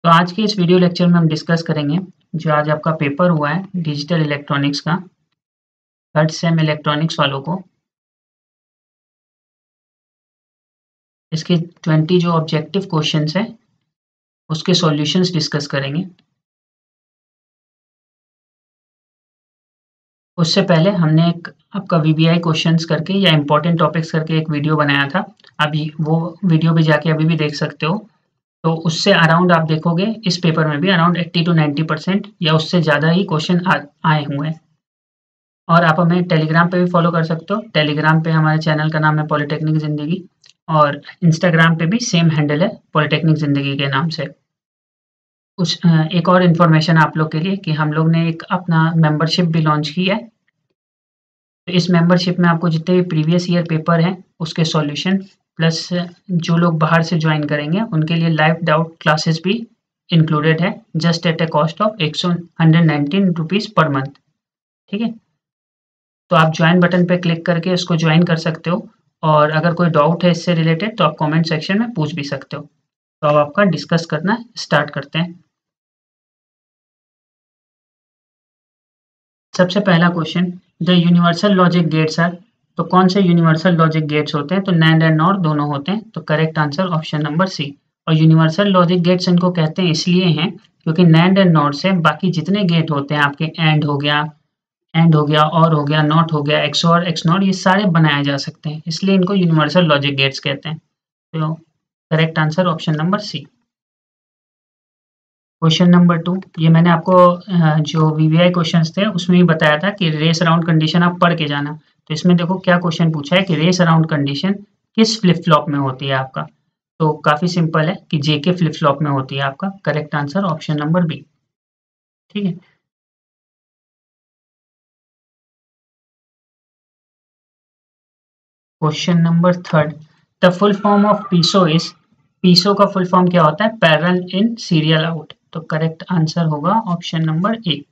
तो आज के इस वीडियो लेक्चर में हम डिस्कस करेंगे जो आज आपका पेपर हुआ है डिजिटल इलेक्ट्रॉनिक्स का, थर्ड सेम इलेक्ट्रॉनिक्स वालों को। इसके 20 जो ऑब्जेक्टिव क्वेश्चंस हैं उसके सॉल्यूशंस डिस्कस करेंगे। उससे पहले हमने एक आपका वीबीआई क्वेश्चंस करके या इंपॉर्टेंट टॉपिक्स करके एक वीडियो बनाया था। अभी वो वीडियो भी जाके अभी भी देख सकते हो। तो उससे अराउंड आप देखोगे इस पेपर में भी अराउंड 80 to 90% या उससे ज़्यादा ही क्वेश्चन आए हुए हैं। और आप हमें टेलीग्राम पे भी फॉलो कर सकते हो। टेलीग्राम पे हमारे चैनल का नाम है पॉलिटेक्निक ज़िंदगी और इंस्टाग्राम पे भी सेम हैंडल है पॉलिटेक्निक ज़िंदगी के नाम से। एक और इन्फॉर्मेशन आप लोग के लिए कि हम लोग ने एक अपना मेंबरशिप भी लॉन्च की है। तो इस मेंबरशिप में आपको जितने भी प्रीवियस ईयर पेपर हैं उसके सॉल्यूशन प्लस जो लोग बाहर से ज्वाइन करेंगे उनके लिए लाइव डाउट क्लासेस भी इंक्लूडेड है, just at a cost of 119 rupees per month. ठीक है, तो आप ज्वाइन बटन पे क्लिक करके इसको ज्वाइन कर सकते हो और अगर कोई डाउट है इससे रिलेटेड तो आप कमेंट सेक्शन में पूछ भी सकते हो। तो अब आपका डिस्कस करना स्टार्ट करते हैं। सबसे पहला question, the universal logic gates are. तो कौन से यूनिवर्सल लॉजिक गेट्स होते हैं? तो नैंड एंड नॉर दोनों होते हैं। तो correct answer option number C. और यूनिवर्सल लॉजिक गेट्स इनको कहते हैं इसलिए हैं क्योंकि नैंड एंड नॉर से बाकी जितने गेट होते हैं आपके एंड हो गया, और हो गया, नॉट हो गया, एक्सऑर, एक्स नॉट, ये सारे बनाए जा सकते हैं, इसलिए इनको यूनिवर्सल लॉजिक गेट्स कहते हैं। तो correct answer option number C. Question number 2, ये मैंने आपको जो वीवीआई क्वेश्चंस थे उसमें भी बताया था कि रेस अराउंड कंडीशन आप पढ़ के जाना। तो इसमें देखो क्या क्वेश्चन पूछा है कि रेस अराउंड कंडीशन किस फ्लिप फ्लॉप में होती है आपका। तो काफी सिंपल है कि जेके फ्लिप फ्लॉप में होती है आपका। Correct answer option number B. ठीक है, question number 3, the full form of PISO is. PISO का फुल फॉर्म क्या होता है? Parallel in serial out. तो करेक्ट आंसर होगा option number A.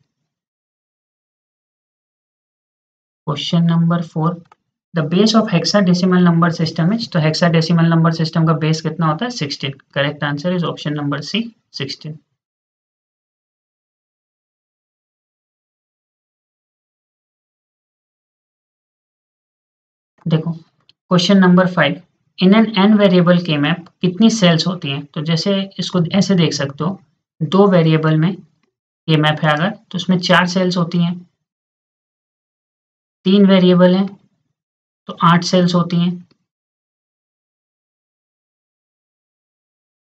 Question number 4, the base of hexadecimal number system is. तो hexadecimal number system का base कितना होता है? 16। Correct answer is option number C, 16। देखो question number 5, in an N variable के map कितनी sales होती हैं? तो जैसे इसको ऐसे देख सकते हो, दो वेरिएबल में ये मैप है अगर तो उसमें 4 सेल्स होती हैं। 3 वेरिएबल हैं तो 8 सेल्स होती हैं।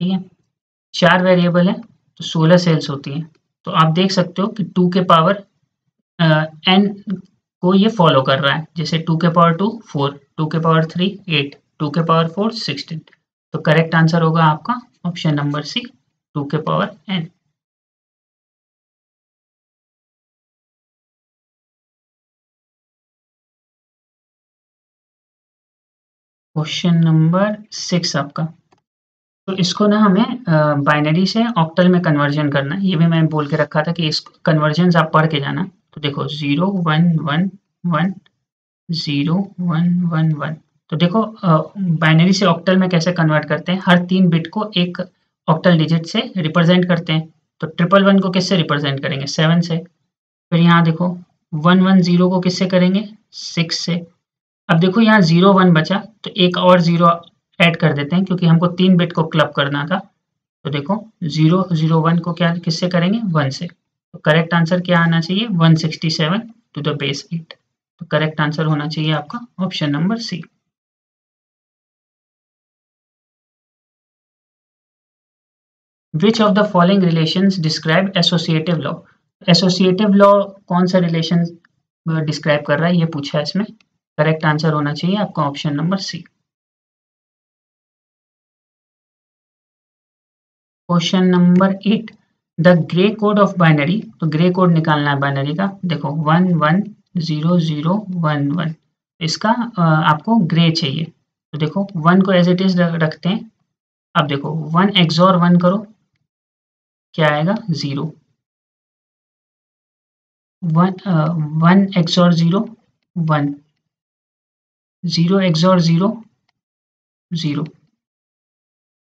ठीक है, 4 वेरिएबल है तो 16 सेल्स होती हैं। तो आप देख सकते हो कि 2 के पावर एन को ये फॉलो कर रहा है। जैसे 2 के पावर 2 4, 2 के पावर 3 8, 2 के पावर 4 16। तो करेक्ट आंसर होगा आपका ऑप्शन नंबर सी, 2 के पावर एन। क्वेश्चन नंबर 6 आपका, तो इसको ना हमें बाइनरी से ऑक्टल में कन्वर्जन करना है। ये भी मैं बोल के रखा था कि इस कन्वर्जन आप पढ़ के जाना। तो देखो 0 1 1 1 0 1 1 1। तो देखो बाइनरी से ऑक्टल में कैसे कन्वर्ट करते हैं, हर 3 बिट को एक ऑक्टल डिजिट से रिप्रेजेंट करते हैं। तो 111 को किससे रिप्रेजेंट करेंगे? 7 से। फिर यहाँ देखो 110 को किससे करेंगे? 6 से। अब देखो यहाँ 0 1 बचा तो एक और 0 ऐड कर देते हैं क्योंकि हमको 3 बिट को क्लब करना था। तो देखो 0 0 1 को क्या किससे करेंगे? 1 से। तो करेक्ट आंसर क्या आना चाहिए? 167 टू द बेस 8। तो करेक्ट आंसर होना चाहिए आपका option number C. Which of the following relations describe associative law. Associative law कौन सा रिलेशन डिस्क्राइब कर रहा है ये पूछा है इसमें। करेक्ट आंसर होना चाहिए आपका option number C. Question number 8, the gray code of binary. तो ग्रे कोड निकालना है बाइनरी का। देखो 1 1 0 0 1 1, इसका आपको ग्रे चाहिए। तो देखो 1 को एज इट इज रखते हैं। अब देखो 1 एक्सॉर 1 करो, क्या आएगा? 0। 1 एक्सॉर 0 1, 0 एक्सॉर 0 0,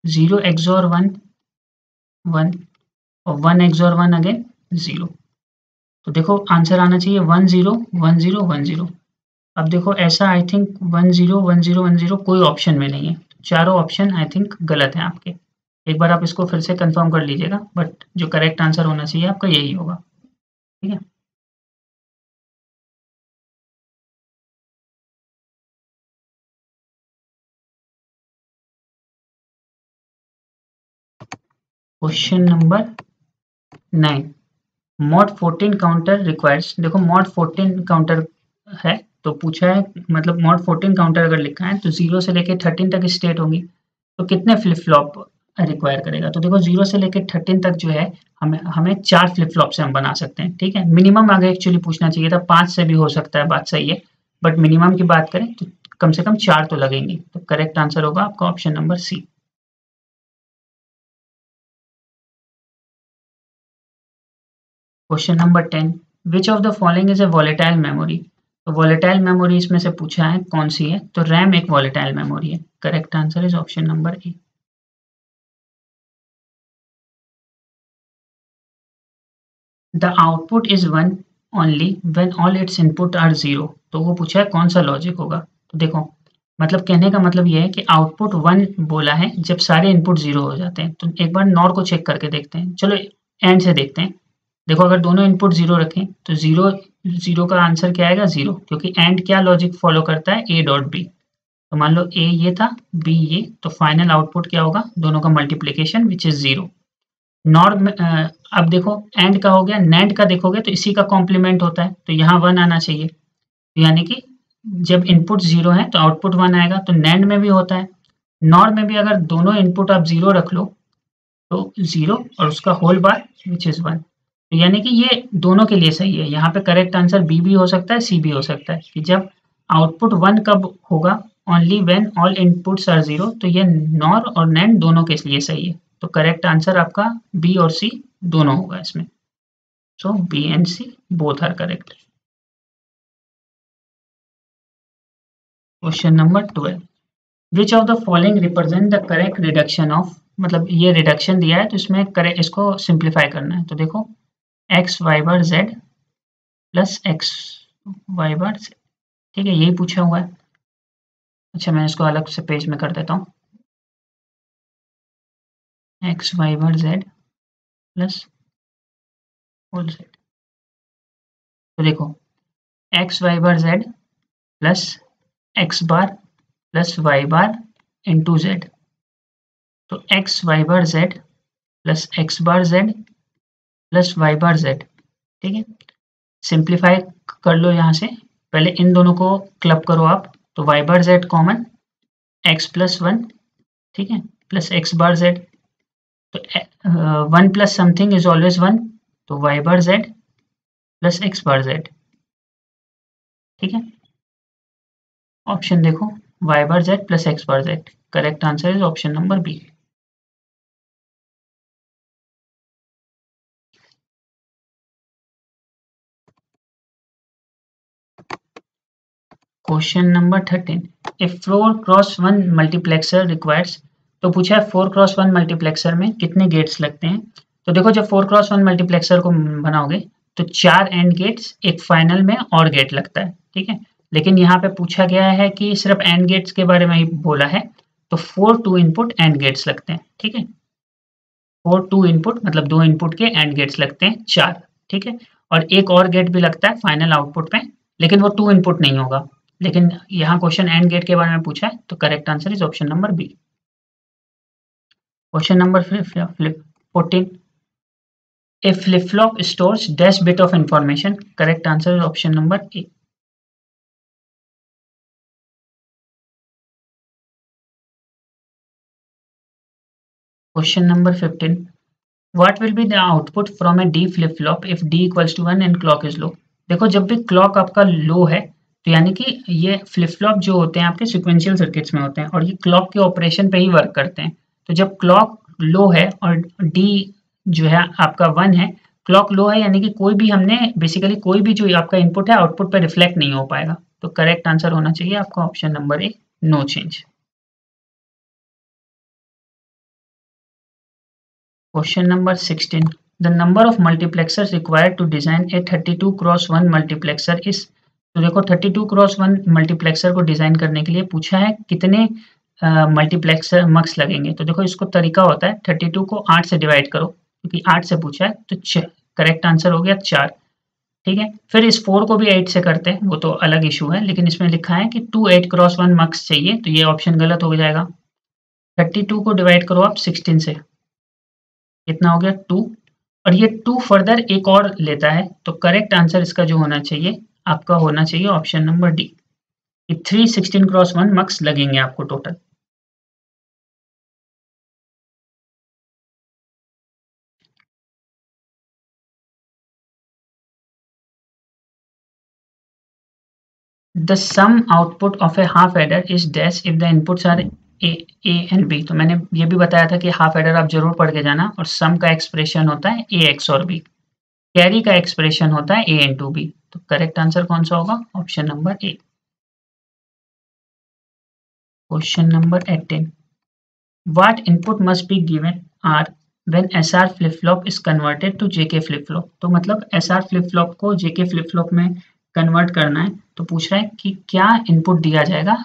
0 एक्सॉर 1 1, और 1 XOR 1 अगेन 0। तो देखो आंसर आना चाहिए 1 0 1 0 1 0। अब देखो ऐसा आई थिंक 1 0 1 0 1 0 कोई ऑप्शन में नहीं है, चारों ऑप्शन आई थिंक गलत हैं आपके। एक बार आप इसको फिर से कंफर्म कर लीजिएगा, बट जो करेक्ट आंसर होना चाहिए आपका यही होगा। ठीक है, question number 9, mod 14 counter requires. देखो मॉड 14 काउंटर है, तो पूछा है मतलब मॉड 14 काउंटर अगर लिखा है तो 0 से लेके 13 तक स्टेट होंगी, तो कितने फ्लिप फ्लॉप रिक्वायर करेगा। तो देखो 0 से लेके 13 तक जो है हमें हमें 4 फ्लिप फ्लॉप से हम बना सकते हैं। ठीक है, मिनिमम आगे एक्चुअली पूछना चाहिए था, 5 से भी हो सकता है, बात सही है, बट मिनिमम की बात करें तो कम से कम 4 तो लगेंगे। तो करेक्ट आंसर होगा आपका option number C. Question number 10, which of the following is a volatile memory. तो वॉलेटाइल मेमोरी इसमें से पूछा है कौन सी है, तो रैम एक वॉलेटाइल मेमोरी है। Correct answer is option number A. The output is one only when all its input are zero. तो वो पूछा है कौन सा लॉजिक होगा। तो देखो मतलब कहने का मतलब ये है कि आउटपुट वन बोला है जब सारे इनपुट जीरो हो जाते हैं। तो एक बार नॉर को चेक करके देखते हैं, चलो एंड से देखते हैं। देखो अगर दोनों इनपुट जीरो रखें तो जीरो जीरो का आंसर क्या आएगा, जीरो, क्योंकि एंड क्या लॉजिक फॉलो करता है, ए डॉट बी। तो मान लो ए ये था, बी ये, तो फाइनल आउटपुट क्या होगा, दोनों का multiplication which is zero. Nor में अब देखो एंड का हो गया, नैंड का देखोगे तो इसी का कॉम्प्लीमेंट होता है, तो यहाँ वन आना चाहिए। यानी कि जब इनपुट जीरो है तो आउटपुट वन आएगा, तो नैंड में भी होता है। नॉर में भी अगर दोनों इनपुट आप जीरो रख लो तो जीरो और उसका whole bar which is one. तो यानी कि ये दोनों के लिए सही है। यहाँ पे करेक्ट आंसर बी भी हो सकता है, सी भी हो सकता है, कि जब आउटपुट वन कब होगा, only when all inputs are zero. तो ये नॉर और नैंड दोनों के लिए सही है। तो करेक्ट आंसर आपका बी और सी दोनों होगा इसमें। So B and C both are correct. Question number 12, which of the following represent the correct reduction of. मतलब ये रिडक्शन दिया है तो इसमें करेक्ट इसको सिंप्लीफाई करना है। तो देखो x Y bar Z plus x Y bar Z. ठीक है, यही पूछा हुआ है। अच्छा मैं इसको अलग से पेज में कर देता हूँ, x Y bar Z plus whole Z. तो देखो x Y bar Z plus X बार plus Y bar into Z. तो x Y bar Z plus X bar Z plus Y bar Z. ठीक है, simplify कर लो यहाँ से, पहले इन दोनों को क्लब करो आप। तो Y bar Z common, X plus one, ठीक है, प्लस एक्स बार जेड। तो one plus something is always one, तो Y bar Z plus X bar Z. ठीक है, ऑप्शन देखो Y bar Z plus X bar Z. Correct answer is option number B. Question number 13, if 4 cross 1 multiplexer requires. तो पूछा है 4 cross 1 multiplexer में कितने gets लगते हैं। तो देखो जब 4 क्रॉस 1 मल्टीप्लेक्सर को बनाओगे तो 4 एंड गेट्स, एक फाइनल में और गेट लगता है। ठीक है, लेकिन यहाँ पे पूछा गया है कि सिर्फ एंड गेट्स के बारे में ही बोला है, तो 4 टू इनपुट एंड गेट्स लगते हैं। ठीक है, 4 टू इनपुट मतलब दो इनपुट के एंड गेट्स लगते हैं 4। ठीक है, और एक और गेट भी लगता है फाइनल आउटपुट में, लेकिन वो टू इनपुट नहीं होगा। लेकिन यहाँ क्वेश्चन एंड गेट के बारे में पूछा है, तो correct answer is option number B. Question number 14, a flip flop stores dash bit of information. Correct answer is option number A. Question number 15, what will be the output from a D flip flop if D equals to 1 and clock is low. देखो जब भी clock आपका लो है तो यानी कि ये flip flop जो होते हैं आपके सिक्वेंशियल सर्किट्स में होते हैं और ये क्लॉक के ऑपरेशन पे ही वर्क करते हैं। तो जब क्लॉक लो है और डी जो है आपका 1 है, क्लॉक लो है, यानी कि कोई भी हमने बेसिकली कोई भी जो आपका इनपुट है आउटपुट पे रिफ्लेक्ट नहीं हो पाएगा। तो करेक्ट आंसर होना चाहिए आपका option number A, no change. Question number 16, the number of multiplexers required to design a 32x1 multiplexer is. तो देखो 32x1 मल्टीप्लेक्सर को डिजाइन करने के लिए पूछा है कितने मल्टीप्लेक्सर मक्स लगेंगे। तो देखो इसको तरीका होता है 32 को 8 से डिवाइड करो, क्योंकि 8 से पूछा है तो करेक्ट आंसर हो गया 4। ठीक है, फिर इस 4 को भी 8 से करते हैं, वो तो अलग इशू है, लेकिन इसमें लिखा है कि 2 8x1 मक्स चाहिए, तो ये ऑप्शन गलत हो जाएगा। 32 को डिवाइड करो आप 16 से, कितना हो गया 2, और ये 2 फर्दर एक और लेता है, तो करेक्ट आंसर इसका जो होना चाहिए आपका होना चाहिए option number D, 3 16x1 MUX लगेंगे आपको टोटल। The sum output of a half adder is dash if the inputs are A and B. तो मैंने ये भी बताया था कि हाफ एडर आप जरूर पढ़ के जाना, और सम का एक्सप्रेशन होता है A XOR B, carry का एक्सप्रेशन होता है ए इंटू बी। तो करेक्ट आंसर कौन सा होगा, option number A. Question number 18, what input must be given are when SR flip flop is converted to JK flip flop. तो मतलब SR flip flop को जेके फ्लिप फ्लॉप में convert करना है, तो पूछ रहा है कि क्या इनपुट दिया जाएगा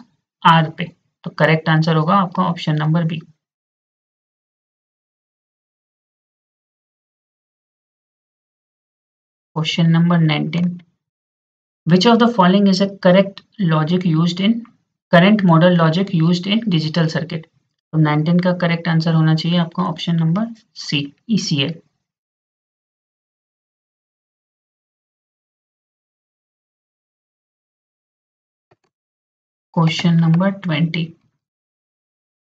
आर पे। तो करेक्ट आंसर होगा आपका option number B. Question number 19, which of the following is a correct logic used in current model logic used in digital circuit। तो 19 का करेक्ट आंसर होना चाहिए आपका option number C, ECL। Question number 20,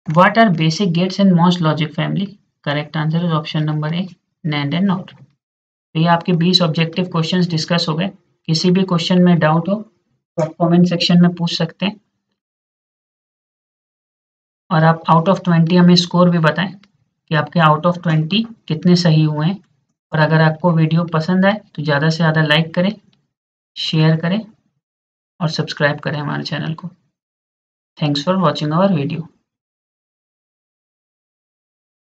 what are basic gates in MOS logic family. Correct answer is option number A, NAND and NOR। तो ये आपके 20 objective questions discuss हो गए। किसी भी क्वेश्चन में डाउट हो तो आप कमेंट सेक्शन में पूछ सकते हैं, और आप आउट ऑफ 20 हमें स्कोर भी बताएं कि आपके आउट ऑफ 20 कितने सही हुए हैं। और अगर आपको वीडियो पसंद आए तो ज़्यादा से ज़्यादा लाइक करें, शेयर करें और सब्सक्राइब करें हमारे चैनल को। Thanks for watching our video.